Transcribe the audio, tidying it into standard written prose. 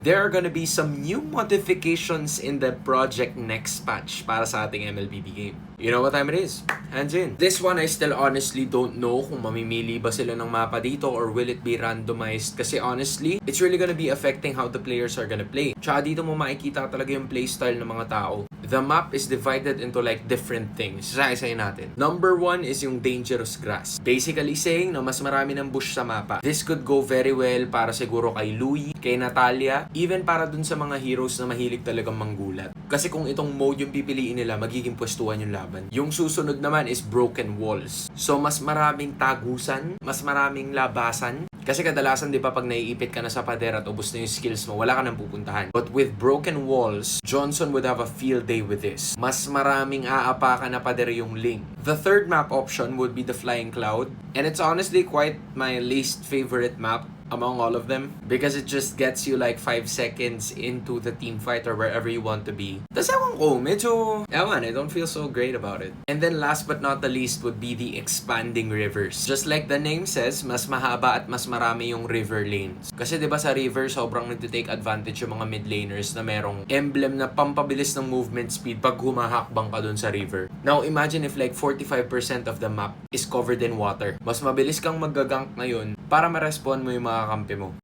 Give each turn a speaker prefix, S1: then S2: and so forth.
S1: there are gonna be some new modifications in the project next patch para sa ating MLBB game. You know what time it is? Hands in. This one, I still honestly don't know kung mamimili ba sila ng mapa dito or will it be randomized. Kasi honestly, it's really gonna be affecting how the players are gonna play. Tsaka dito mo makikita talaga yung playstyle ng mga tao. The map is divided into like different things. Isa-isayin natin. Number 1 is yung dangerous grass. Basically saying na mas marami ng bush sa mapa. This could go very well para siguro kay Louie, kay Natalia, even para dun sa mga heroes na mahilig talagang manggulat. Kasi kung itong mode yung pipiliin nila, magiging pwestuhan yung laban. Yung susunod naman is broken walls. So mas maraming tagusan, mas maraming labasan. Kasi kadalasan, di ba, pag naiipit ka na sa pader at ubos na yung skills mo, wala ka nang pupuntahan. But with broken walls, Johnson would have a field day with this. Mas maraming aapakan na pader yung Ling. The third map option would be the Flying Cloud. And it's honestly quite my least favorite map among all of them because it just gets you like 5 seconds into the team fight or wherever you want to be. Tas ewan ko, medyo, I don't feel so great about it. And then last but not the least would be the expanding rivers. Just like the name says, mas mahaba at mas marami yung river lanes. Kasi 'di ba sa river sobrang nagte-take advantage yung mga mid laners na merong emblem na pampabilis ng movement speed pag humahakbang ka dun sa river. Now imagine if like 45% of the map is covered in water. Mas mabilis kang maggagank ngayon para ma-respawn mo yung mga kampi mo.